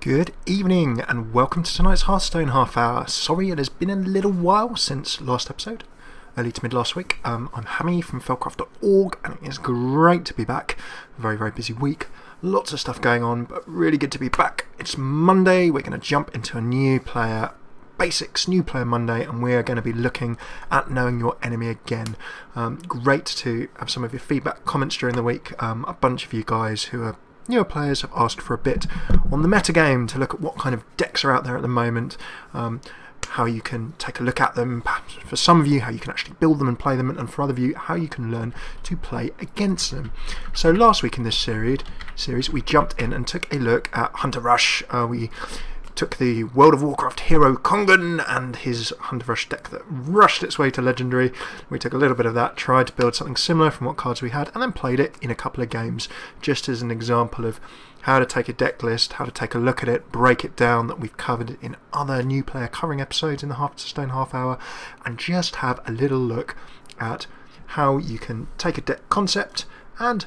Good evening and welcome to tonight's Hearthstone half hour. Sorry it has been a little while since last episode, early to mid last week. I'm Hammy from felcraft.org and it is great to be back. A very busy week, lots of stuff going on, but really good to be back. It's Monday, we're going to jump into a new player basics, new player Monday, and we are going to be looking at knowing your enemy again. Great to have some of your feedback, comments during the week. A bunch of you guys who are newer players have asked for a bit on the metagame to look at what kind of decks are out there at the moment, how you can take a look at them, perhaps for some of you how you can actually build them and play them, and for other of you how you can learn to play against them. So last week in this series we jumped in and took a look at Hunter Rush. We took the World of Warcraft hero Kongan and his Hunter Rush deck that rushed its way to Legendary. We took a little bit of that, tried to build something similar from what cards we had, and then played it in a couple of games, just as an example of how to take a deck list, how to take a look at it, break it down, that we've covered in other new player covering episodes in the Hearthstone half hour, and just have a little look at how you can take a deck concept and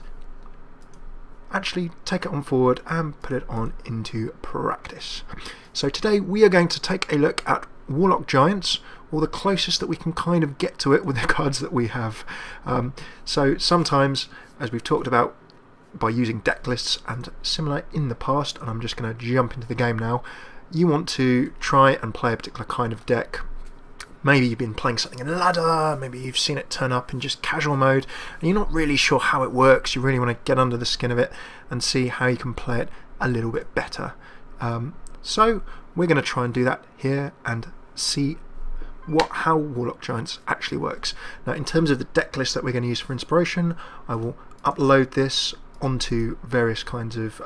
actually take it on forward and put it on into practice. So today we are going to take a look at Warlock Giants, or the closest that we can kind of get to it with the cards that we have. So sometimes, as we've talked about, by using deck lists and similar in the past, and I'm just going to jump into the game now, you want to try and play a particular kind of deck. Maybe you've been playing something in ladder, maybe you've seen it turn up in just casual mode, and you're not really sure how it works. You really want to get under the skin of it and see how you can play it a little bit better. So we're going to try and do that here and see how Warlock Giants actually works. Now, in terms of the deck list that we're going to use for inspiration, I will upload this onto various kinds of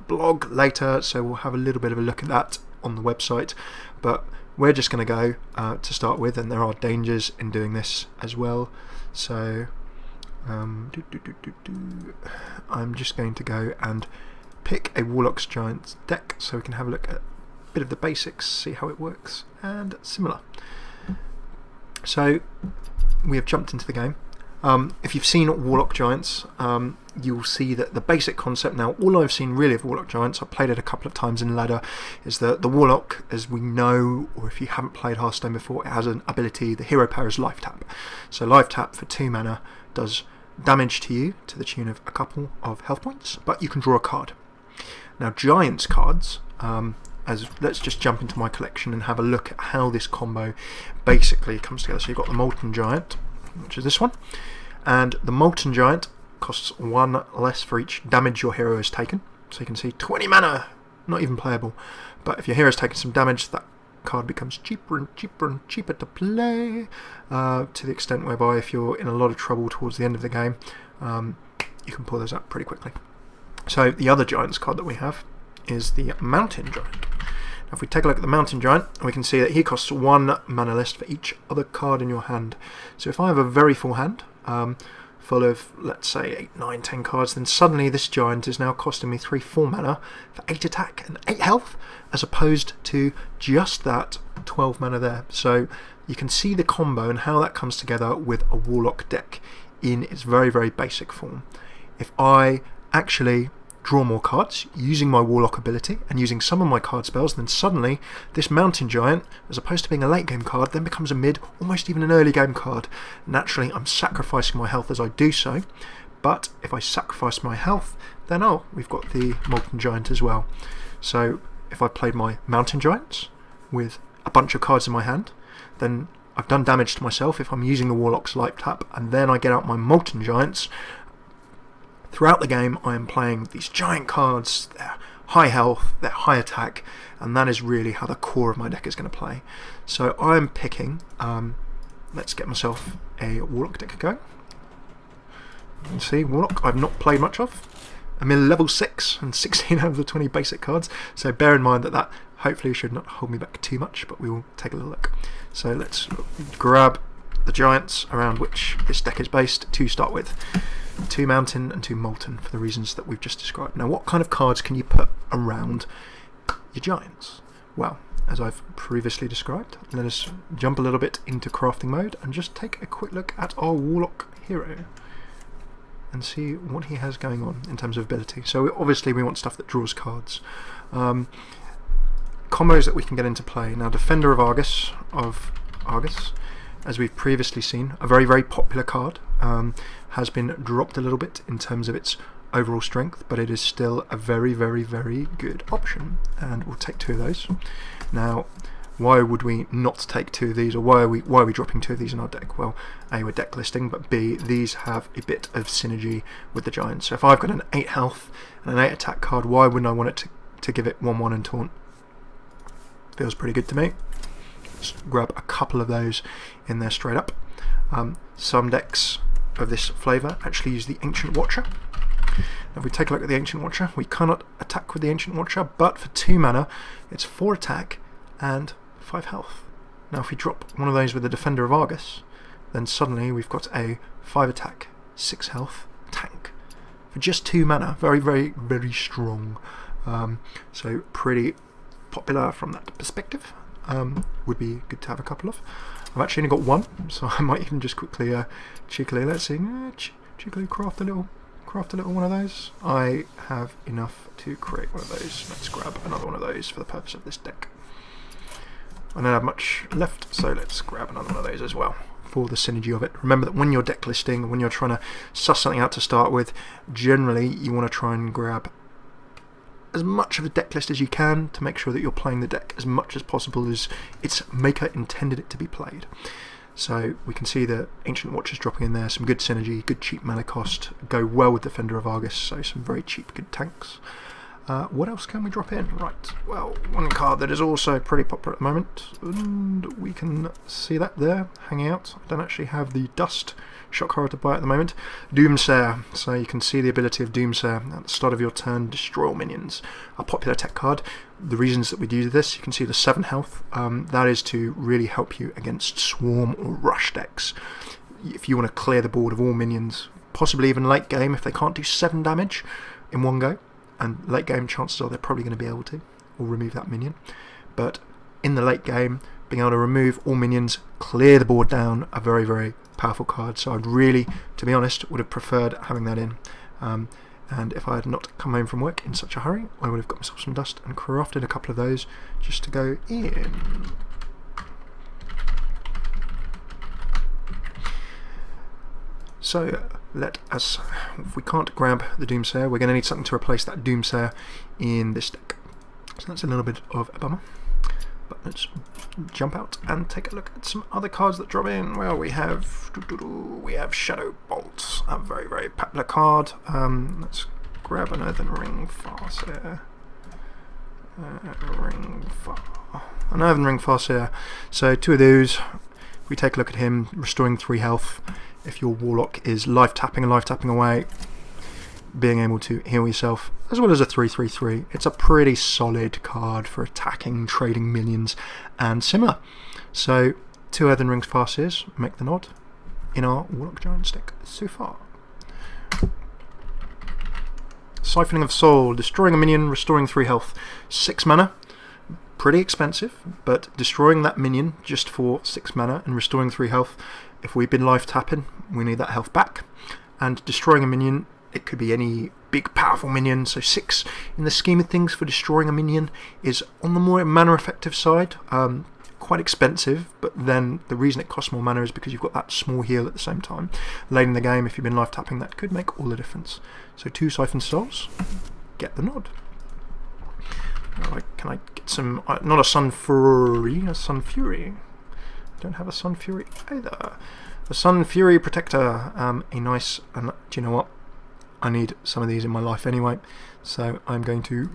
blog later, so we'll have a little bit of a look at that on the website, but we're just going to go to start with, and there are dangers in doing this as well. So I'm just going to go and pick a Warlock Giants deck so we can have a look at a bit of the basics, see how it works, and similar. So we have jumped into the game. If you've seen Warlock Giants, you'll see that the basic concept, now all I've seen really of Warlock Giants, I've played it a couple of times in ladder, is that the Warlock, as we know, or if you haven't played Hearthstone before, it has an ability, the hero power is Life Tap. So Life Tap for 2 mana does damage to you to the tune of a couple of health points, but you can draw a card. Now Giants cards, let's just jump into my collection and have a look at how this combo basically comes together. So you've got the Molten Giant, which is this one, and the Molten Giant costs 1 less for each damage your hero has taken. So you can see 20 mana, not even playable, but if your hero's taken some damage, that card becomes cheaper and cheaper and cheaper to play, to the extent whereby if you're in a lot of trouble towards the end of the game, you can pull those up pretty quickly. So the other Giants card that we have is the Mountain Giant. Now if we take a look at the Mountain Giant, we can see that he costs 1 mana list for each other card in your hand. So if I have a very full hand, full of, let's say, 8, 9, 10 cards, then suddenly this giant is now costing me 3, 4 mana for 8 attack and 8 health, as opposed to just that 12 mana there. So you can see the combo and how that comes together with a Warlock deck in its very basic form. If I actually draw more cards using my Warlock ability and using some of my card spells, then suddenly this Mountain Giant, as opposed to being a late game card, then becomes a mid, almost even an early game card. Naturally I'm sacrificing my health as I do so, but if I sacrifice my health, then we've got the Molten Giant as well. So if I played my Mountain Giants with a bunch of cards in my hand, then I've done damage to myself if I'm using the Warlock's Life Tap, and then I get out my Molten Giants. Throughout the game I am playing these giant cards, they're high health, they're high attack, and that is really how the core of my deck is going to play. So I'm picking, let's get myself a Warlock deck going. You can see Warlock I've not played much of. I'm in level 6 and 16 out of the 20 basic cards, so bear in mind that hopefully should not hold me back too much, but we will take a little look. So let's grab the Giants around which this deck is based to start with. 2 Mountain and 2 Molten for the reasons that we've just described. Now what kind of cards can you put around your Giants? Well, as I've previously described, let us jump a little bit into crafting mode and just take a quick look at our Warlock hero and see what he has going on in terms of ability. So obviously we want stuff that draws cards. combos that we can get into play. Now, Defender of Argus, as we've previously seen, a very, very popular card, has been dropped a little bit in terms of its overall strength, but it is still a very, very, very good option, and we'll take 2 of those. Now, why would we not take 2 of these, or why are we dropping 2 of these in our deck? Well, A, we're deck listing, but B, these have a bit of synergy with the Giants. So if I've got an 8 health and an 8 attack card, why wouldn't I want it to give it 1/1 and taunt? Feels pretty good to me. Just grab a couple of those in there straight up. Some decks of this flavour actually use the Ancient Watcher. Now, if we take a look at the Ancient Watcher, we cannot attack with the Ancient Watcher, but for 2 mana, it's 4 attack and 5 health. Now, if we drop one of those with the Defender of Argus, then suddenly we've got a 5 attack, 6 health tank for just 2 mana. Very, very, very strong. So pretty popular from that perspective. Would be good to have a couple of. I've actually only got 1, so I might even just quickly, cheekily, let's see, cheekily craft a little one of those. I have enough to create one of those. Let's grab another one of those for the purpose of this deck. I don't have much left, so let's grab another one of those as well for the synergy of it. Remember that when you're deck listing, when you're trying to suss something out to start with, generally you want to try and grab as much of the deck list as you can to make sure that you're playing the deck as much as possible as its maker intended it to be played. So we can see the Ancient Watchers dropping in there, some good synergy, good cheap mana cost, go well with Defender of Argus, so some very cheap good tanks. What else can we drop in? Right, well, one card that is also pretty popular at the moment, and we can see that there, hanging out. I don't actually have the Dust shock horror to buy at the moment. Doomsayer, so you can see the ability of Doomsayer at the start of your turn, destroy all minions. A popular tech card. The reasons that we do this, you can see the 7 health, that is to really help you against swarm or rush decks. If you want to clear the board of all minions, possibly even late game if they can't do 7 damage in one go, and late game chances are they're probably going to be able to, or remove that minion. But in the late game, being able to remove all minions, clear the board down, a very, very powerful card. So I'd really, to be honest, would have preferred having that in. And if I had not come home from work in such a hurry, I would have got myself some dust and crafted a couple of those just to go in. So let us, if we can't grab the Doomsayer, we're going to need something to replace that Doomsayer in this deck. So that's a little bit of a bummer. But let's jump out and take a look at some other cards that drop in. Well, we have Shadow Bolt, a very, very popular card. Let's grab an Earthen Ring Farseer. An Earthen Ring Farseer. So 2 of those. If we take a look at him, restoring 3 health. If your Warlock is life tapping and life tapping away, being able to heal yourself, as well as a 3/3/3. It's a pretty solid card for attacking, trading minions, and similar. So 2 Earthen Rings Farseers make the nod in our Warlock Giants deck so far. Siphoning of Soul, destroying a minion, restoring 3 health, 6 mana. Pretty expensive, but destroying that minion just for 6 mana and restoring 3 health. If we've been life tapping, we need that health back. And destroying a minion, it could be any big powerful minion, so 6 in the scheme of things for destroying a minion is on the more mana effective side. Quite expensive, but then the reason it costs more mana is because you've got that small heal at the same time. Late in the game, if you've been life tapping, that could make all the difference. So 2 Siphoned Souls, get the nod. Can I get some, not a Sun Fury, a Sun Fury. Don't have a Sun Fury either. The Sun Fury Protector, a nice, and do you know what? I need some of these in my life anyway, so I'm going to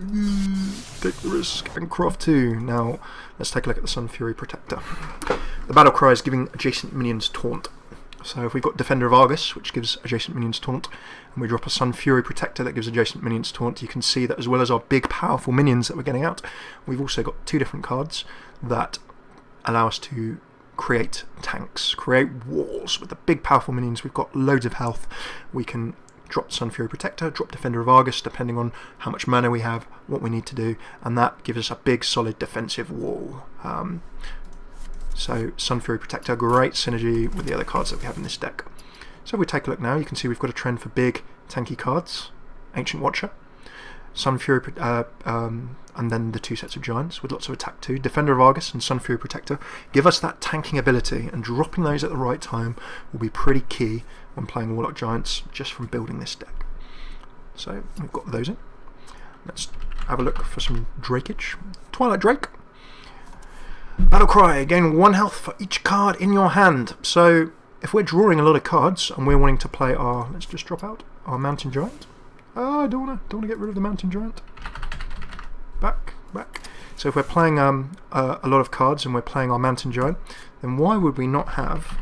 take the risk and craft 2. Now, let's take a look at the Sun Fury Protector. The battle cry is giving adjacent minions taunt. So if we've got Defender of Argus, which gives adjacent minions taunt, and we drop a Sun Fury Protector that gives adjacent minions taunt, you can see that as well as our big powerful minions that we're getting out, we've also got 2 different cards that allow us to create tanks, create walls with the big powerful minions. We've got loads of health. We can drop Sun Fury Protector, drop Defender of Argus, depending on how much mana we have, what we need to do, and that gives us a big solid defensive wall. So Sun Fury Protector, great synergy with the other cards that we have in this deck. So if we take a look now, you can see we've got a trend for big tanky cards. Ancient Watcher, Sun Fury, and then the 2 sets of giants with lots of attack too. Defender of Argus and Sun Fury Protector give us that tanking ability, and dropping those at the right time will be pretty key when playing Warlock Giants just from building this deck. So we've got those in. Let's have a look for some Drakeage. Twilight Drake. Battle Cry, gain 1 health for each card in your hand. So if we're drawing a lot of cards and we're wanting to play our, let's just drop out our Mountain Giant. Oh, I don't want to get rid of the Mountain Giant. Back. So if we're playing a lot of cards and we're playing our Mountain Giant, then why would we not have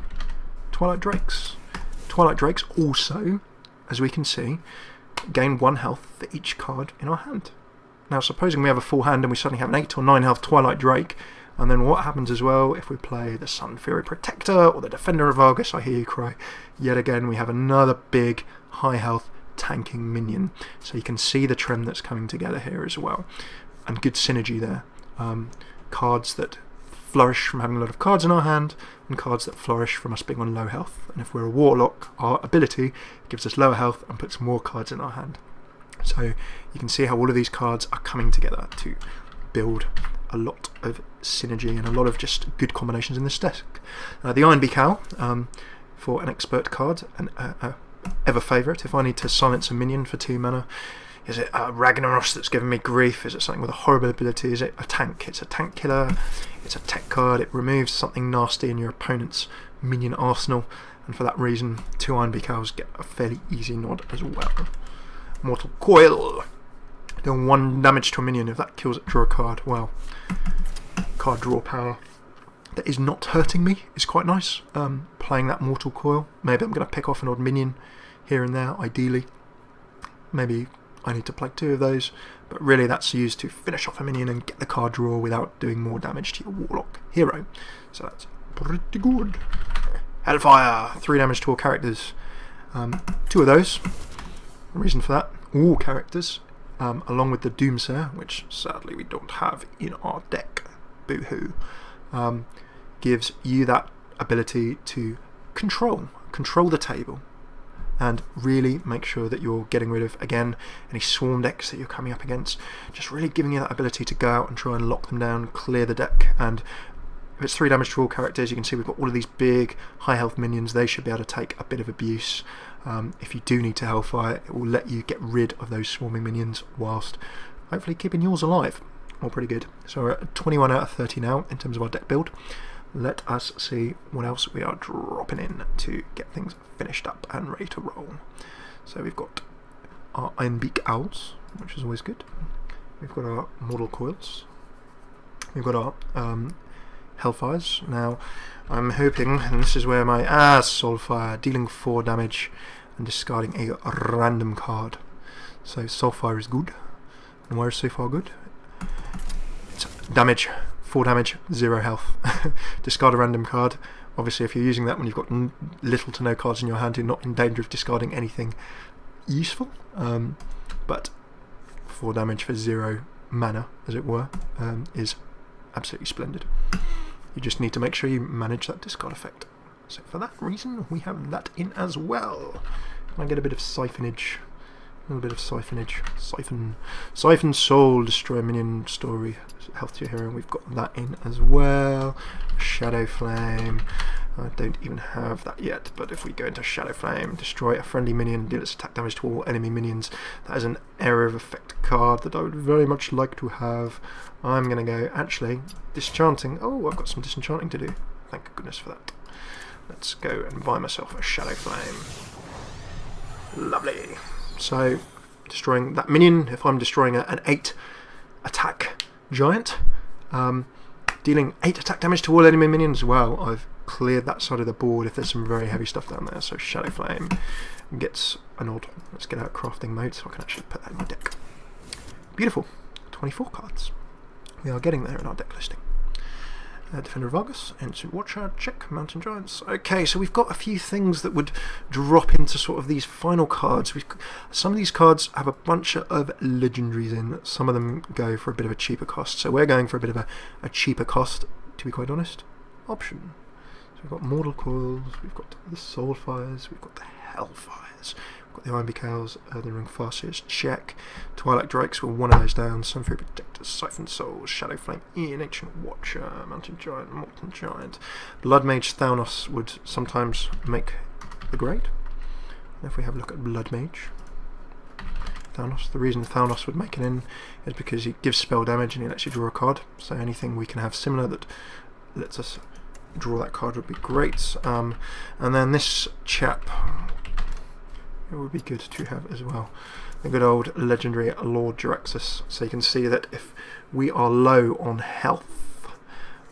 Twilight Drakes? Twilight Drakes also, as we can see, gain 1 health for each card in our hand. Now supposing we have a full hand and we suddenly have an 8 or 9 health Twilight Drake, and then what happens as well if we play the Sun Fury Protector or the Defender of Argus, I hear you cry, yet again we have another big high health tanking minion. So you can see the trend that's coming together here as well, and good synergy there. Cards that flourish from having a lot of cards in our hand, and cards that flourish from us being on low health. And if we're a Warlock, our ability gives us lower health and puts more cards in our hand. So you can see how all of these cards are coming together to build a lot of synergy and a lot of just good combinations in this deck. The Iron Beak Owl, for an expert card, and ever favourite. If I need to silence a minion for 2 mana, is it Ragnaros that's giving me grief? Is it something with a horrible ability? Is it a tank? It's a tank killer, it's a tech card, it removes something nasty in your opponent's minion arsenal, and for that reason 2 Iron Beak Owls get a fairly easy nod as well. Mortal Coil, doing 1 damage to a minion. If that kills it, draw a card. Well, card draw power that is not hurting me is quite nice. Playing that Mortal Coil, maybe I'm going to pick off an odd minion here and there, ideally. Maybe I need to play 2 of those, but really that's used to finish off a minion and get the card draw without doing more damage to your Warlock hero. So that's pretty good. Hellfire, 3 damage to all characters. 2 of those. Reason for that, all characters, along with the Doomsayer, which sadly we don't have in our deck. Boo-hoo. Gives you that ability to control the table, and really make sure that you're getting rid of, again, any swarm decks that you're coming up against. Just really giving you that ability to go out and try and lock them down, clear the deck. And if it's 3 damage to all characters, you can see we've got all of these big high health minions. They should be able to take a bit of abuse. If you do need to Hellfire, it will let you get rid of those swarming minions whilst hopefully keeping yours alive. All pretty good. So we're at 21 out of 30 now in terms of our deck build. Let us see what else we are dropping in to get things finished up and ready to roll. So we've got our Iron Beak Owls, which is always good. We've got our Mortal Coils. We've got our Hellfires. Now I'm hoping, and this is where my Soulfire, dealing 4 damage and discarding a random card. So Soulfire is good. And why is so far good? It's damage, 4 damage, 0 health. Discard a random card. Obviously if you're using that when you've got little to no cards in your hand, you're not in danger of discarding anything useful. But 4 damage for 0 mana, as it were, is absolutely splendid. You just need to make sure you manage that discard effect. So for that reason, we have that in as well. Can I get a bit of siphonage? A little bit of siphonage. Siphon Soul, destroy minion, story, health to your hero. We've got that in as well. Shadow Flame. I don't even have that yet, but if we go into Shadow Flame, destroy a friendly minion, deal its attack damage to all enemy minions. That is an area of effect card that I would very much like to have. I'm going to go, actually, disenchanting. Oh, I've got some disenchanting to do. Thank goodness for that. Let's go and buy myself a Shadow Flame. Lovely. So, destroying that minion, if I'm destroying an 8 attack giant, dealing 8 attack damage to all enemy minions, well, I've cleared that side of the board if there's some very heavy stuff down there. So Shadow Flame gets an odd. Let's get out crafting mode so I can actually put that in my deck. Beautiful. 24 cards. We are getting there in our deck listing. Defender of Argus, Ancient Watcher, check, Mountain Giants. Okay, so we've got a few things that would drop into sort of these final cards. Some of these cards have a bunch of legendaries in, some of them go for a bit of a cheaper cost. So we're going for a bit of a cheaper cost, to be quite honest, option. So we've got Mortal Coils, we've got the Soulfires, we've got the Hellfires. Warriors. We've got the Iron Cows, Earthen Ring Farseers, check. Twilight Drakes, we're one of those down. Sunfury Protectors, Siphon Souls, Shadow Flame, Ian, Ancient Watcher, Mountain Giant, Molten Giant. Blood Mage Thalnos would sometimes make the grade. If we have a look at Blood Mage Thalnos, the reason Thalnos would make it in is because he gives spell damage and he lets you draw a card. So anything we can have similar that lets us draw that card would be great. And then this chap, it would be good to have as well. The good old legendary Lord Jaraxxus. So you can see that if we are low on health,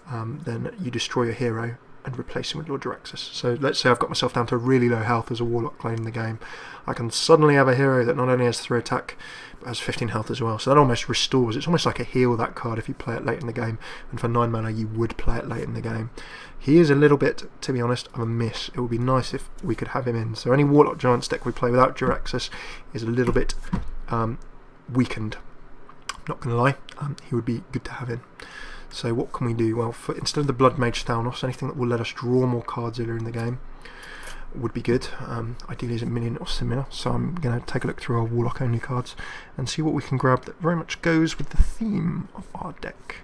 then you destroy a hero and replace him with Lord Jaraxxus. So let's say I've got myself down to really low health as a Warlock playing the game. I can suddenly have a hero that not only has 3 attack, but has 15 health as well. So that almost restores. It's almost like a heal, that card, if you play it late in the game. And for 9 mana, you would play it late in the game. He is a little bit, to be honest, of a miss. It would be nice if we could have him in. So any Warlock Giants deck we play without Jaraxxus is a little bit weakened. Not going to lie, he would be good to have in. So what can we do? Well, instead of the Blood Mage Thalnos, anything that will let us draw more cards earlier in the game would be good. Ideally as a minion or similar. So I'm going to take a look through our Warlock only cards and see what we can grab that very much goes with the theme of our deck.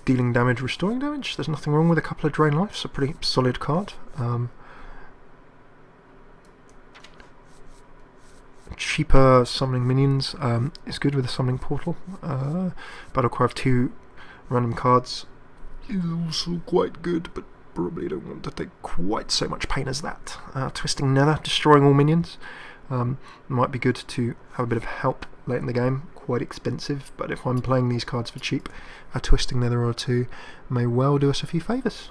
Dealing damage, restoring damage. There's nothing wrong with a couple of Drain Lives. A pretty solid card. Cheaper summoning minions is good with a summoning portal. Battlecry of 2 random cards is also quite good, but probably don't want to take quite so much pain as that. Twisting Nether, destroying all minions. Might be good to have a bit of help late in the game. Quite expensive, but if I'm playing these cards for cheap, a Twisting Nether or 2 may well do us a few favours.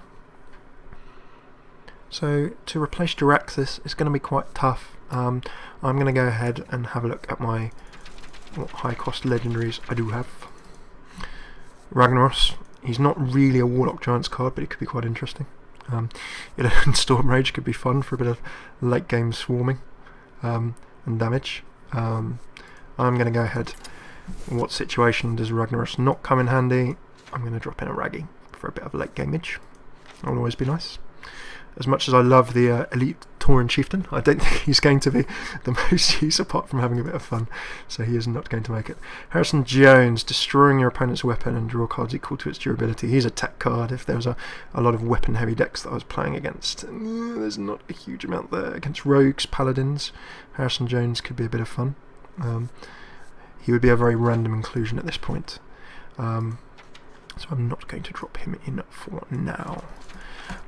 So to replace Jaraxxus is going to be quite tough. I'm going to go ahead and have a look at what high cost legendaries I do have. Ragnaros, he's not really a Warlock Giants card, but it could be quite interesting. Storm Rage could be fun for a bit of late game swarming and damage. I'm going to go ahead. In what situation does Ragnaros not come in handy? I'm going to drop in a Raggy for a bit of late gameage. That will always be nice. As much as I love the Elite Tauren Chieftain, I don't think he's going to be the most use apart from having a bit of fun, so he is not going to make it. Harrison Jones, destroying your opponent's weapon and draw cards equal to its durability. He's a tech card. If there was a lot of weapon heavy decks that I was playing against, there's not a huge amount there. Against Rogues, Paladins, Harrison Jones could be a bit of fun. He would be a very random inclusion at this point, so I'm not going to drop him in for now.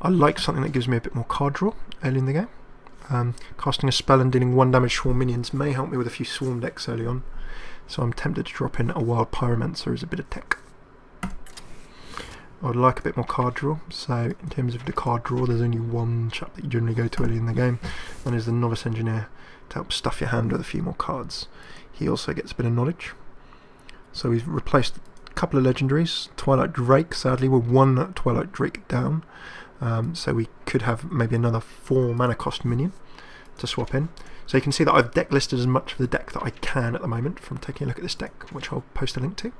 I like something that gives me a bit more card draw early in the game. Casting a spell and dealing 1 damage to all minions may help me with a few swarm decks early on, so I'm tempted to drop in a Wild Pyromancer as a bit of tech. I would like a bit more card draw, so in terms of the card draw there's only one chap that you generally go to early in the game, and is the Novice Engineer to help stuff your hand with a few more cards. He also gets a bit of knowledge. So we've replaced a couple of legendaries. Twilight Drake, sadly we're 1 Twilight Drake down. So we could have maybe another 4 mana cost minion to swap in. So you can see that I've deck listed as much of the deck that I can at the moment from taking a look at this deck, which I'll post a link to.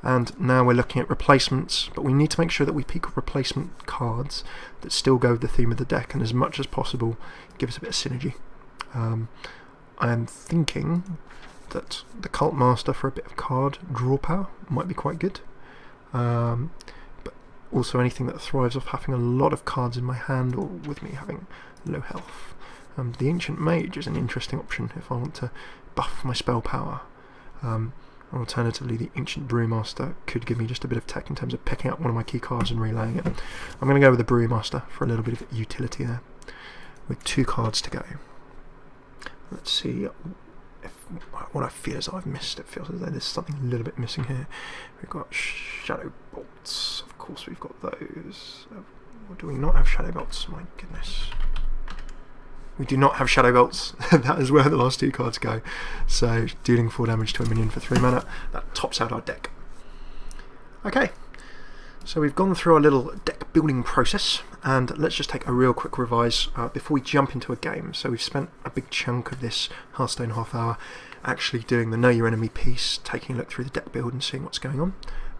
And now we're looking at replacements, but we need to make sure that we pick replacement cards that still go with the theme of the deck and as much as possible give us a bit of synergy. I am thinking that the Cult Master for a bit of card draw power might be quite good. But also anything that thrives off having a lot of cards in my hand or with me having low health. The Ancient Mage is an interesting option if I want to buff my spell power. Alternatively, the Ancient Brewmaster could give me just a bit of tech in terms of picking up one of my key cards and relaying it. I'm going to go with the Brewmaster for a little bit of utility there, with 2 cards to go. Let's see what I feel as I've missed. It feels as though there's something a little bit missing here. We've got Shadow Bolts. Of course we've got those. Or do we not have Shadow Bolts? My goodness. We do not have Shadow Bolts. That is where the last 2 cards go. So dealing 4 damage to a minion for 3 mana. That tops out our deck. Okay. So we've gone through our little deck building process, and let's just take a real quick revise before we jump into a game. So we've spent a big chunk of this Hearthstone half hour actually doing the Know Your Enemy piece, taking a look through the deck build and seeing what's going on.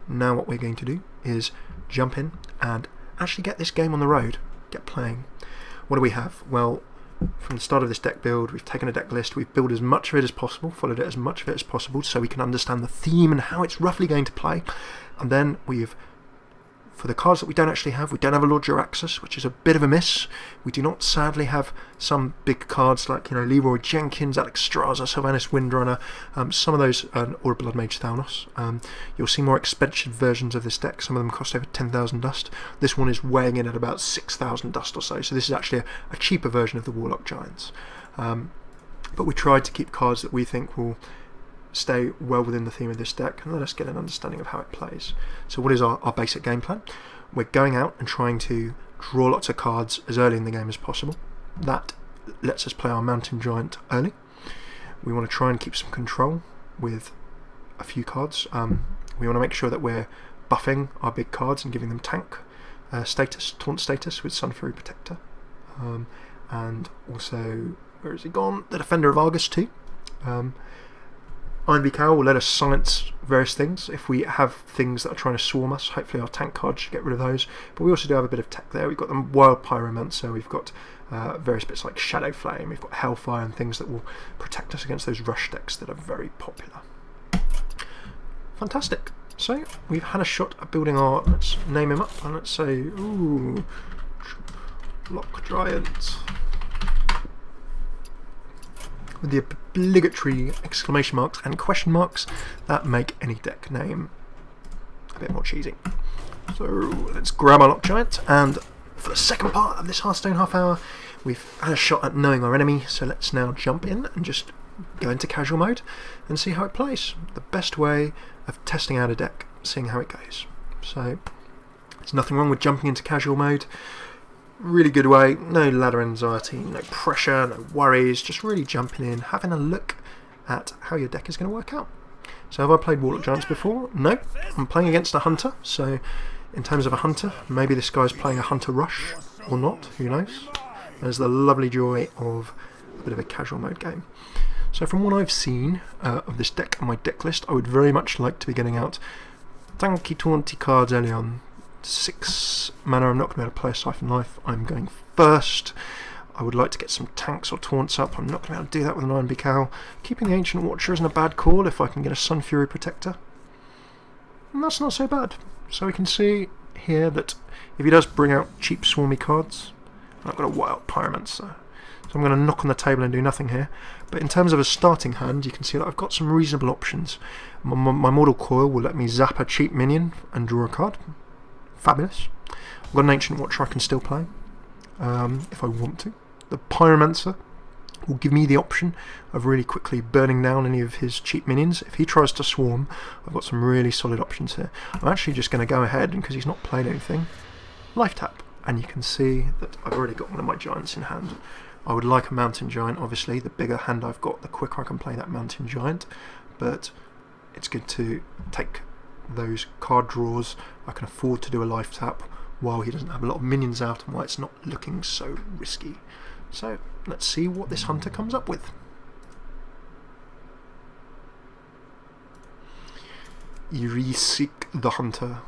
Now what we're going to do is jump in and actually get this game on the road, get playing. What do we have? Well, from the start of this deck build, we've taken a deck list, we've built as much of it as possible, followed it as much of it as possible, so we can understand the theme and how it's roughly going to play. And then we've, for the cards that we don't actually have, we don't have a Lord Jaraxxus, which is a bit of a miss. We do not sadly have some big cards like, you know, Leroy Jenkins, Alex Straza, Sylvanas Windrunner, some of those, or Blood Mage Thalnos. You'll see more expensive versions of this deck. Some of them cost over 10,000 dust. This one is weighing in at about 6,000 dust or so. So this is actually a cheaper version of the Warlock Giants. But we tried to keep cards that we think will stay well within the theme of this deck and let us get an understanding of how it plays. So what is our basic game plan? We're going out and trying to draw lots of cards as early in the game as possible. That lets us play our Mountain Giant early. We want to try and keep some control with a few cards. We want to make sure that we're buffing our big cards and giving them tank status, taunt status with Sun Fury Protector. And also, where has he gone? The Defender of Argus too. Iron Cow will let us science various things. If we have things that are trying to swarm us, hopefully our tank card should get rid of those. But we also do have a bit of tech there. We've got the Wild Pyromancer, we've got various bits like Shadow Flame, we've got Hellfire and things that will protect us against those rush decks that are very popular. Fantastic. So we've had a shot at building our, let's name him up, and let's say, ooh, Warlock Giants. With the obligatory exclamation marks and question marks that make any deck name a bit more cheesy. So let's grab our Warlock Giant, and for the second part of this Hearthstone half hour, we've had a shot at knowing our enemy, so let's now jump in and just go into casual mode and see how it plays. The best way of testing out a deck, seeing how it goes. So there's nothing wrong with jumping into casual mode. Really good way, no ladder anxiety, no pressure, no worries, just really jumping in, having a look at how your deck is going to work out. So have I played Warlock Giants before? No, I'm playing against a Hunter, so in terms of a Hunter, maybe this guy's playing a Hunter Rush, or not, who knows. There's the lovely joy of a bit of a casual mode game. So from what I've seen of this deck on my deck list, I would very much like to be getting out tanky taunty cards early on. 6 mana, I'm not going to be able to play a Siphon Life, I'm going first. I would like to get some tanks or taunts up, I'm not going to be able to do that with an Iron Cow. Keeping the Ancient Watcher isn't a bad call if I can get a Sun Fury Protector. And that's not so bad. So we can see here that if he does bring out cheap swarmy cards, I've got a Wild Pyromancer. So I'm going to knock on the table and do nothing here. But in terms of a starting hand, you can see that I've got some reasonable options. My Mortal Coil will let me zap a cheap minion and draw a card. Fabulous. I've got an Ancient Watcher I can still play if I want to. The Pyromancer will give me the option of really quickly burning down any of his cheap minions. If he tries to swarm, I've got some really solid options here. I'm actually just going to go ahead, and because he's not played anything, Life Tap. And you can see that I've already got one of my Giants in hand. I would like a Mountain Giant, obviously. The bigger hand I've got, the quicker I can play that Mountain Giant. But it's good to take those card draws. I can afford to do a Life Tap while he doesn't have a lot of minions out and why it's not looking so risky. So let's see what this Hunter comes up with. Irisik the Hunter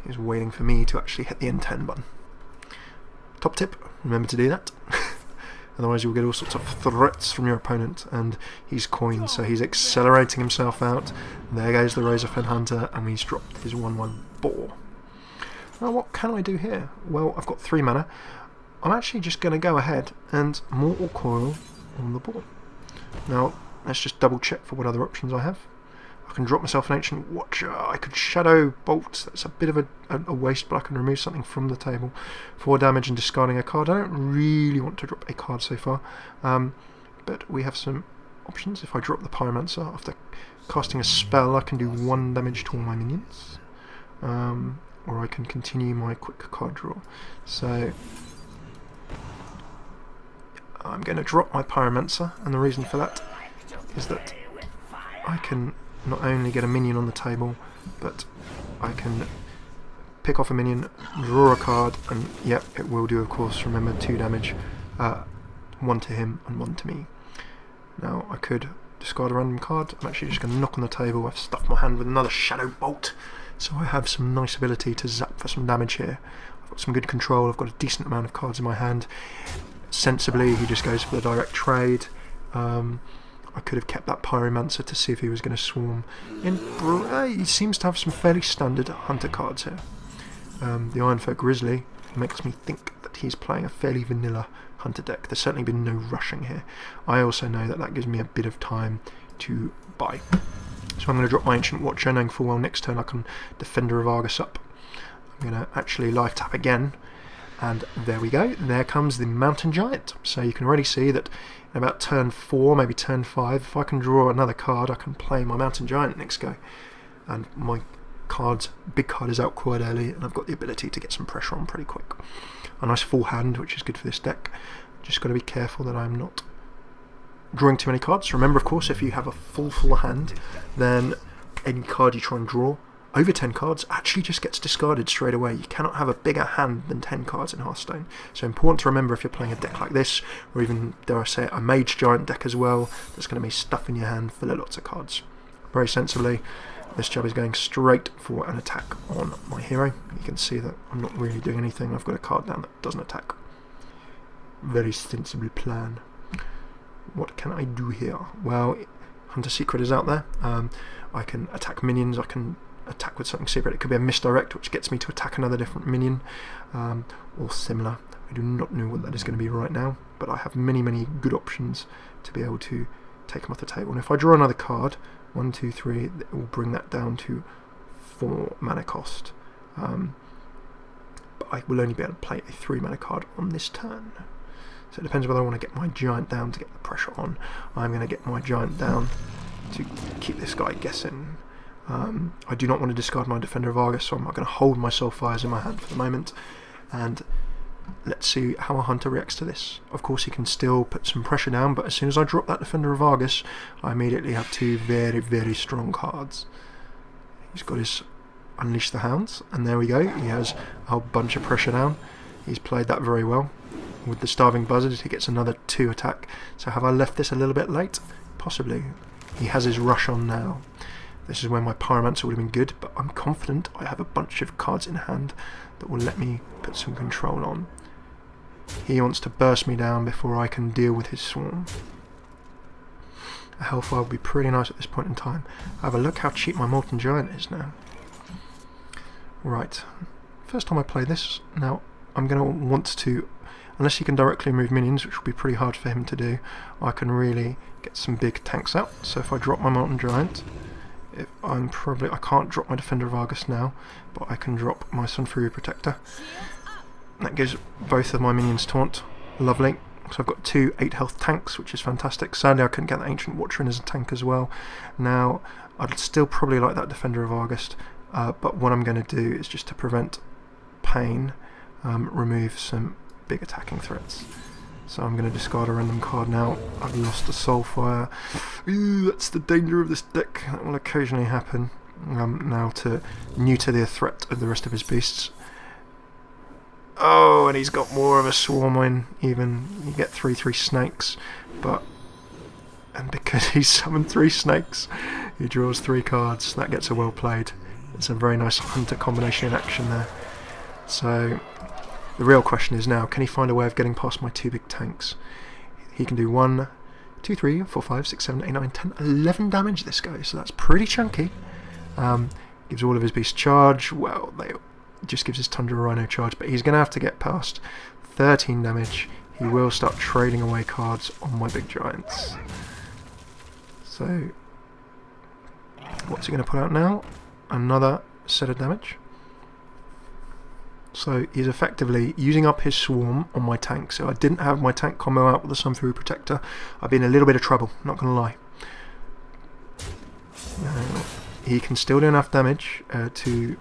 is waiting for me to actually hit the N10 button. Top tip, remember to do that. Otherwise you'll get all sorts of threats from your opponent, and he's coined, so he's accelerating himself out. There goes the Razorfen Hunter, and he's dropped his 1/1 boar. Now what can I do here? Well, I've got 3 mana. I'm actually just going to go ahead and Mortal Coil on the boar. Now, let's just double check for what other options I have. I can drop myself an Ancient Watcher. I could Shadow Bolt. That's a bit of a waste, but I can remove something from the table. 4 damage and discarding a card. I don't really want to drop a card so far. But we have some options. If I drop the Pyromancer, after casting a spell, I can do 1 damage to all my minions. Or I can continue my quick card draw. So I'm going to drop my Pyromancer, and the reason for that is that I can not only get a minion on the table, but I can pick off a minion, draw a card, and yep, it will do, of course, remember, 2 damage, 1 to him and 1 to me. Now I could discard a random card. I'm actually just going to knock on the table. I've stuffed my hand with another Shadow Bolt, so I have some nice ability to zap for some damage here. I've got some good control, I've got a decent amount of cards in my hand. sensibly, he just goes for the direct trade. I could have kept that Pyromancer to see if he was going to swarm in. He seems to have some fairly standard hunter cards here. The Ironfur Grizzly makes me think that he's playing a fairly vanilla hunter deck. There's certainly been no rushing here. I also know that that gives me a bit of time to buy. So I'm going to drop my Ancient Watcher, knowing full well next turn I can Defender of Argus up. I'm going to actually life tap again, and there we go. There comes the Mountain Giant. So you can already see that in about turn 4, maybe turn 5, if I can draw another card, I can play my Mountain Giant next go. And my big card is out quite early, and I've got the ability to get some pressure on pretty quick. A nice full hand, which is good for this deck. Just got to be careful that I'm not drawing too many cards. Remember, of course, if you have a full hand, then any card you try and draw over 10 cards actually just gets discarded straight away. You cannot have a bigger hand than 10 cards in Hearthstone. So important to remember if you're playing a deck like this, or even, dare I say it, a Mage Giant deck as well, that's going to be stuff in your hand full of lots of cards. Very sensibly, this job is going straight for an attack on my hero. You can see that I'm not really doing anything. I've got a card down that doesn't attack. Very sensible plan. What can I do here? Well, Hunter Secret is out there. I can attack minions, I can attack with something secret. It could be a misdirect, which gets me to attack another different minion, or similar. I do not know what that is going to be right now, but I have many good options to be able to take them off the table. And if I draw another card, 1, 2, 3, it will bring that down to 4 mana cost. But I will only be able to play a 3 mana card on this turn. So it depends whether I want to get my Giant down to get the pressure on. I'm going to get my Giant down to keep this guy guessing. I do not want to discard my Defender of Argus, so I'm not going to hold my Soulfires in my hand for the moment. And let's see how a Hunter reacts to this. Of course, he can still put some pressure down, but as soon as I drop that Defender of Argus, I immediately have 2 very strong cards. He's got his Unleash the Hounds, and there we go. He has a whole bunch of pressure down. He's played that very well. With the Starving Buzzard, he gets another 2 attack. So have I left this a little bit late? Possibly. He has his Rush on now. This is when my Pyromancer would have been good, but I'm confident I have a bunch of cards in hand that will let me put some control on. He wants to burst me down before I can deal with his Swarm. A Hellfire would be pretty nice at this point in time. Have a look how cheap my Molten Giant is now. Right. First time I play this. Now, I'm going to want to, unless he can directly move minions, which will be pretty hard for him to do, I can really get some big tanks out. So if I drop my Molten Giant, I can't drop my Defender of Argus now, but I can drop my Sunfury Protector. That gives both of my minions taunt. Lovely. So I've got 2 8 health tanks, which is fantastic. Sadly I couldn't get the Ancient Watcher in as a tank as well. Now, I'd still probably like that Defender of Argus, but what I'm going to do is, just to prevent pain, remove some big attacking threats. So I'm going to discard a random card now. I've lost a Soulfire. Ooh, that's the danger of this deck. That will occasionally happen. Now to neuter the threat of the rest of his beasts. Oh, and he's got more of a Swarm in. Even you get 3/3 snakes, and because he's summoned 3 snakes, he draws 3 cards. That gets a well played. It's a very nice Hunter combination in action there. So the real question is now, can he find a way of getting past my 2 big tanks? He can do 1, 2, 3, 4, 5, 6, 7, 8, 9, 10, 11 damage this guy, so that's pretty chunky. Gives all of his beasts charge. Well, just gives his Tundra Rhino charge, but he's going to have to get past 13 damage. He will start trading away cards on my big giants. So, what's he going to put out now? Another set of damage. So he's effectively using up his Swarm on my tank. So I didn't have my tank combo out with the Sunfury Protector. I've been in a little bit of trouble, not going to lie. He can still do enough damage to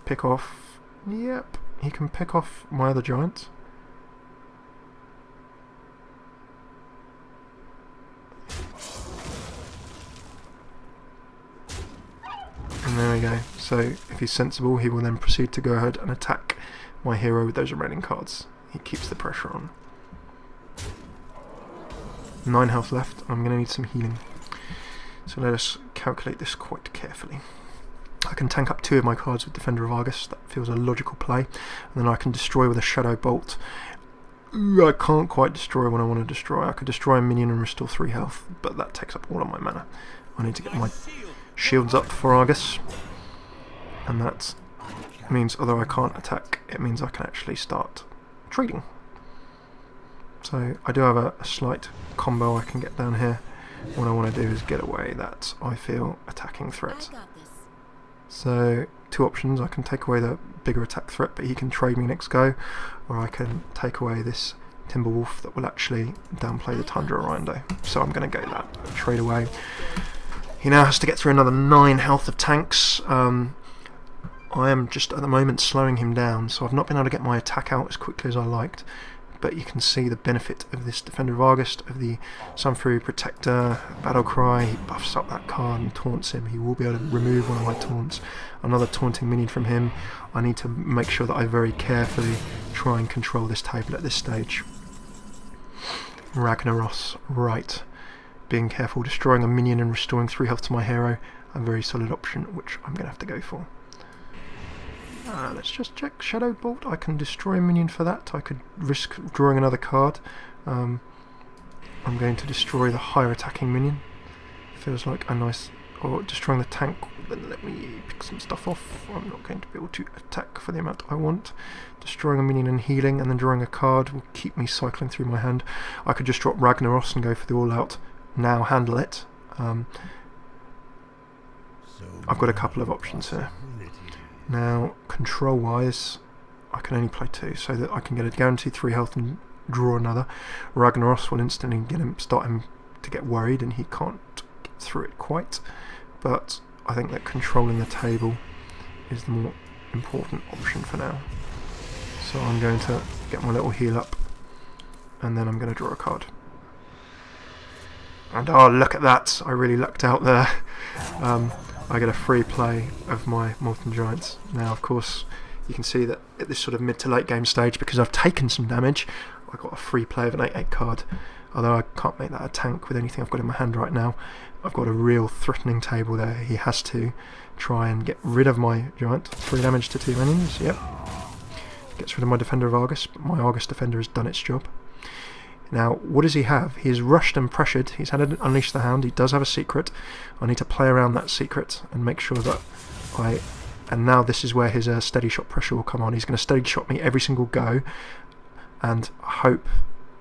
pick off... Yep, he can pick off my other giants. And there we go. So if he's sensible, he will then proceed to go ahead and attack my hero with those remaining cards. He keeps the pressure on. 9 health left. I'm going to need some healing. So let us calculate this quite carefully. I can tank up 2 of my cards with Defender of Argus. That feels a logical play. And then I can destroy with a Shadow Bolt. Ooh, I can't quite destroy when I want to destroy. I could destroy a minion and restore 3 health, but that takes up all of my mana. I need to get my shields up for Argus. And that means, although I can't attack, it means I can actually start trading. So I do have a slight combo I can get down here. What I want to do is get away that, I feel, attacking threat. So 2 options: I can take away the bigger attack threat, but he can trade me next go, or I can take away this Timberwolf that will actually downplay the Tundra Rhino. So I'm going to go that, trade away. He now has to get through another 9 health of tanks. I am just at the moment slowing him down, so I've not been able to get my attack out as quickly as I liked. But you can see the benefit of this Defender of Argus, of the Sunfury Protector, Battle Cry. He buffs up that card and taunts him. He will be able to remove one of my taunts. Another taunting minion from him. I need to make sure that I very carefully try and control this table at this stage. Ragnaros, right. Being careful, destroying a minion and restoring 3 health to my hero. A very solid option, which I'm going to have to go for. Let's just check. Shadow Bolt, I can destroy a minion for that. I could risk drawing another card. I'm going to destroy the higher attacking minion. Feels like a nice... or destroying the tank, then let me pick some stuff off. I'm not going to be able to attack for the amount I want. Destroying a minion and healing, and then drawing a card will keep me cycling through my hand. I could just drop Ragnaros and go for the all-out now handle it. I've got a couple of options here. Now, control-wise, I can only play 2, so that I can get a guaranteed 3 health and draw another. Ragnaros will instantly start him to get worried, and he can't get through it quite. But I think that controlling the table is the more important option for now. So I'm going to get my little heal up, and then I'm going to draw a card. And oh, look at that! I really lucked out there. I get a free play of my Molten Giants. Now, of course, you can see that at this sort of mid to late game stage, because I've taken some damage, I got a free play of an 8/8 card. Although I can't make that a tank with anything I've got in my hand right now. I've got a real threatening table there. He has to try and get rid of my Giant. 3 damage to 2 minions, yep. Gets rid of my Defender of Argus, but my Argus Defender has done its job. Now, what does he have? He is rushed and pressured. He's had to unleash the Hound. He does have a secret. I need to play around that secret and make sure that and now this is where his steady shot pressure will come on. He's going to steady shot me every single go, and I hope,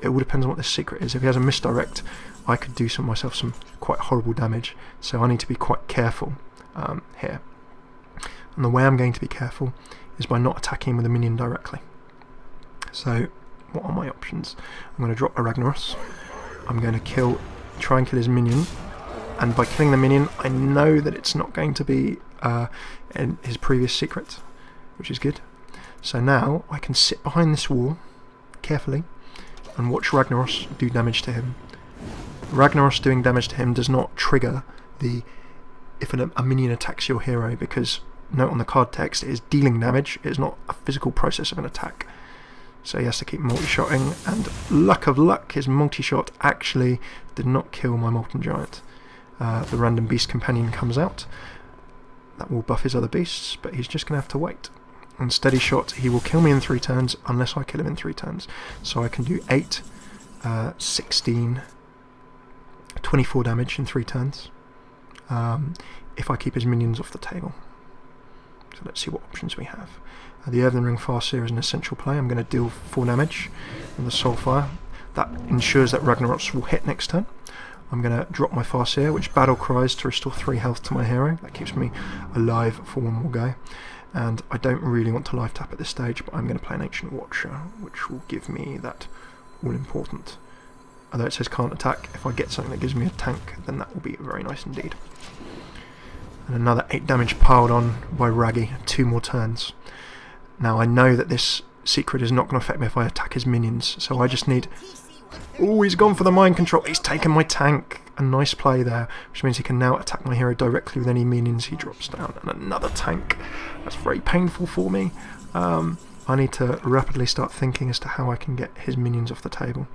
it all depends on what this secret is. If he has a misdirect, I could do myself some quite horrible damage. So I need to be quite careful here. And the way I'm going to be careful is by not attacking him with a minion directly. So, what are my options? I'm going to drop a Ragnaros. I'm going to try and kill his minion. And by killing the minion, I know that it's not going to be in his previous secret, which is good. So now I can sit behind this wall carefully and watch Ragnaros do damage to him. Ragnaros doing damage to him does not trigger if a minion attacks your hero, because note on the card text, it is dealing damage. It is not a physical process of an attack. So he has to keep multi-shotting, and luck of luck, his multi-shot actually did not kill my Molten Giant. The random beast companion comes out. That will buff his other beasts, but he's just going to have to wait. And steady shot, he will kill me in 3 turns unless I kill him in 3 turns. So I can do 8, 16, 24 damage in 3 turns if I keep his minions off the table. So let's see what options we have. The Earthen Ring Farseer is an essential play. I'm going to deal 4 damage with the Soulfire. That ensures that Ragnaros will hit next turn. I'm going to drop my Farseer, which battle cries to restore 3 health to my hero. That keeps me alive for 1 more go. And I don't really want to life tap at this stage, but I'm going to play an Ancient Watcher, which will give me that all-important. Although it says can't attack, if I get something that gives me a tank, then that will be very nice indeed. And another 8 damage piled on by Raggy, 2 more turns. Now I know that this secret is not going to affect me if I attack his minions, so I just need... Oh, he's gone for the mind control. He's taken my tank. A nice play there, which means he can now attack my hero directly with any minions he drops down. And another tank. That's very painful for me. I need to rapidly start thinking as to how I can get his minions off the table.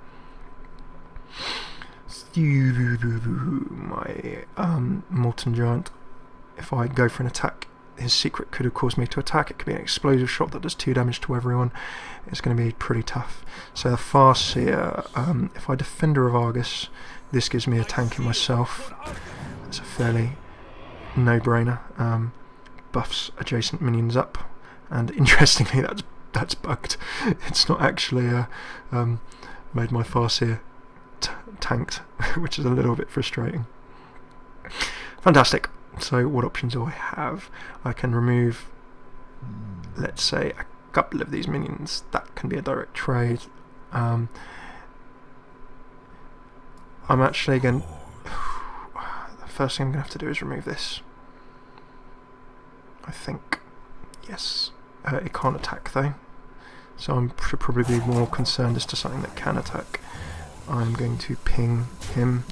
My Molten Giant, if I go for an attack, his secret could have caused me to attack. It could be an explosive shot that does 2 damage to everyone. It's going to be pretty tough. So the Farseer, if I Defender of Argus, this gives me a tank in myself. It's a fairly no-brainer. Buffs adjacent minions up, and interestingly that's bugged. It's not actually made my Farseer tanked, which is a little bit frustrating. Fantastic. So what options do I have? I can remove, let's say, a couple of these minions. That can be a direct trade. I'm actually going the first thing I'm going to have to do is remove this, I think. Yes. It can't attack though, so I should probably be more concerned as to something that can attack. I'm going to ping him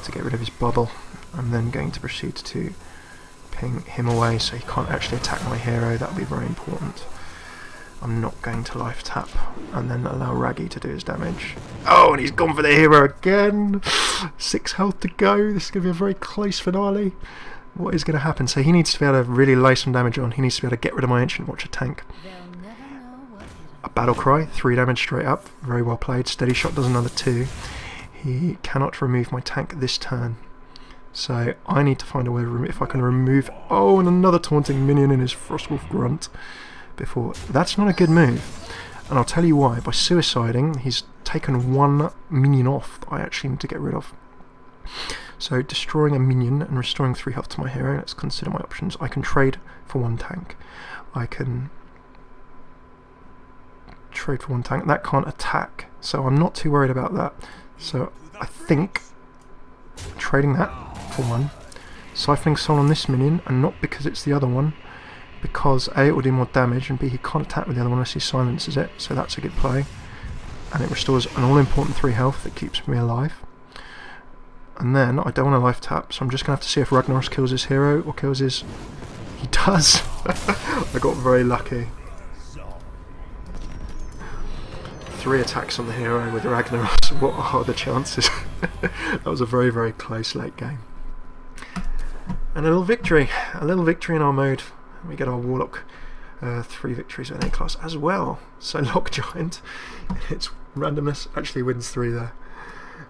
to get rid of his bubble. I'm then going to proceed to ping him away so he can't actually attack my hero. That would be very important. I'm not going to life tap and then allow Raggy to do his damage. Oh, and he's gone for the hero again! 6 health to go. This is going to be a very close finale. What is going to happen? So he needs to be able to really lay some damage on. He needs to be able to get rid of my Ancient Watcher tank. A Battle Cry, 3 damage straight up. Very well played. Steady Shot does another 2. He cannot remove my tank this turn. So I need to find a way to if I can remove... Oh, and another taunting minion in his Frostwolf Grunt. Before. That's not a good move. And I'll tell you why. By suiciding, he's taken 1 minion off that I actually need to get rid of. So destroying a minion and restoring 3 health to my hero. Let's consider my options. I can trade for 1 tank. I can trade for 1 tank. That can't attack, so I'm not too worried about that. So I think trading that for 1, siphoning soul on this minion, and not because it's the other one, because A, it will do more damage, and B, he can't attack with the other one unless he silences it, so that's a good play. And it restores an all-important 3 health that keeps me alive. And then I don't want to life tap, so I'm just going to have to see if Ragnaros kills his hero or kills his... He does! I got very lucky. 3 attacks on the hero with Ragnaros. What are the chances? That was a very, very close late game. And a little victory in our mode. We get our Warlock 3 victories with A-class as well. So Lock Giant, its randomness, actually wins 3 there.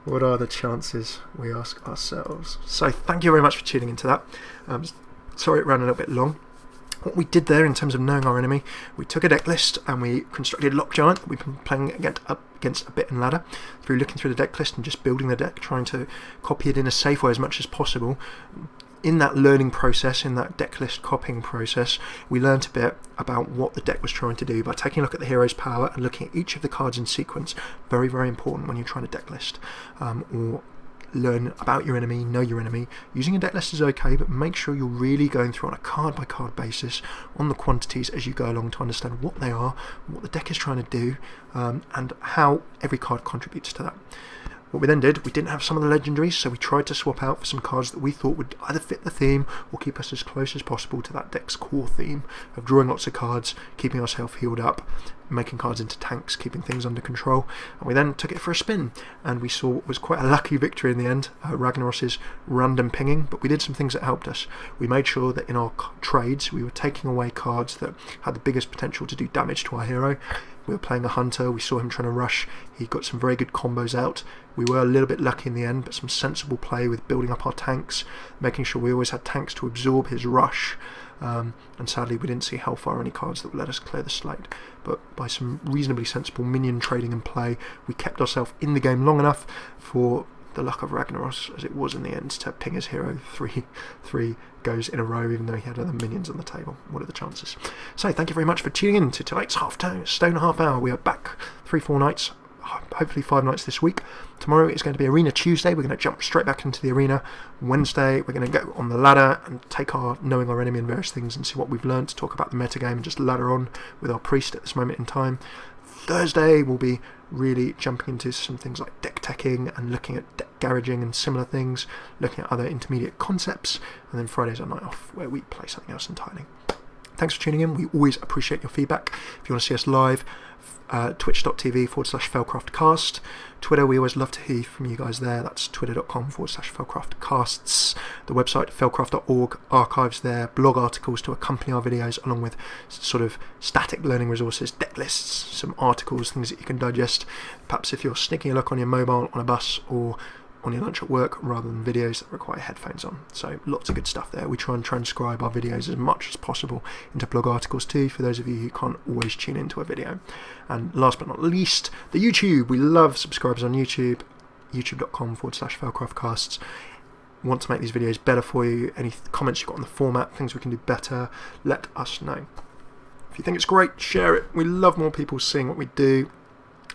What are the chances, we ask ourselves. So thank you very much for tuning into that. Sorry it ran a little bit long. What we did there in terms of knowing our enemy, we took a deck list and we constructed Lock Giant that we've been playing against a bit and ladder, through looking through the deck list and just building the deck, trying to copy it in a safe way as much as possible. In that learning process, in that deck list copying process, we learnt a bit about what the deck was trying to do by taking a look at the hero's power and looking at each of the cards in sequence. Very, very important when you're trying to deck list or learn about your enemy, know your enemy. Using a deck list is okay, but make sure you're really going through on a card by card basis on the quantities as you go along to understand what they are, what the deck is trying to do, and how every card contributes to that. What we then did, we didn't have some of the legendaries, so we tried to swap out for some cards that we thought would either fit the theme or keep us as close as possible to that deck's core theme of drawing lots of cards, keeping ourselves healed up, making cards into tanks, keeping things under control. And we then took it for a spin, and we saw what was quite a lucky victory in the end, Ragnaros's random pinging, but we did some things that helped us. We made sure that in our trades we were taking away cards that had the biggest potential to do damage to our hero. We were playing a hunter, we saw him trying to rush, he got some very good combos out. We were a little bit lucky in the end, but some sensible play with building up our tanks, making sure we always had tanks to absorb his rush, and sadly we didn't see Hellfire or any cards that would let us clear the slate. But by some reasonably sensible minion trading and play, we kept ourselves in the game long enough for the luck of Ragnaros, as it was in the end, to ping his hero 3 goes in a row, even though he had other minions on the table. What are the chances? So thank you very much for tuning in to tonight's Stone Half Hour. We are back 3-4 nights, hopefully 5 nights this week. Tomorrow is going to be Arena Tuesday. We're going to jump straight back into the arena. Wednesday we're going to go on the ladder and take our knowing our enemy and various things and see what we've learned, to talk about the metagame and just ladder on with our priest at this moment in time. Thursday we'll be really jumping into some things like deck teching and looking at deck garaging and similar things, looking at other intermediate concepts, and then Friday's our night off where we play something else entirely. Thanks for tuning in. We always appreciate your feedback. If you want to see us live, twitch.tv/Felcraftcast. Twitter, we always love to hear from you guys there. That's twitter.com/Felcraftcasts. the website, felcraft.org, archives there, blog articles to accompany our videos, along with sort of static learning resources, deck lists, some articles, things that you can digest, perhaps if you're sneaking a look on your mobile, on a bus, or on your lunch at work, rather than videos that require headphones on. So lots of good stuff there. We try and transcribe our videos as much as possible into blog articles too, for those of you who can't always tune into a video. And last but not least, the YouTube. We love subscribers on YouTube, youtube.com/felcraftcasts. Want to make these videos better for you? Any comments you've got on the format, things we can do better, let us know. If you think it's great, share it. We love more people seeing what we do.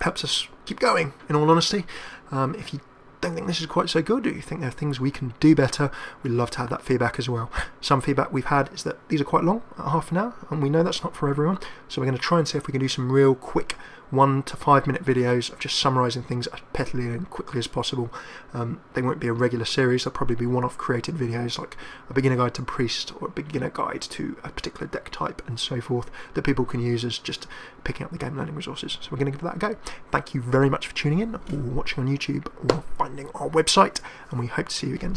Helps us keep going, in all honesty. If you don't think this is quite so good, or you think there are things we can do better, we'd love to have that feedback as well. Some feedback we've had is that these are quite long, at half an hour, and we know that's not for everyone, so we're going to try and see if we can do some real quick 1 to 5 minute videos of just summarising things as pettily and quickly as possible. They won't be a regular series, they'll probably be one-off created videos like a beginner guide to Priest or a beginner guide to a particular deck type and so forth, that people can use as just picking up the game learning resources. So we're going to give that a go. Thank you very much for tuning in, or watching on YouTube, or finding our website, and we hope to see you again soon.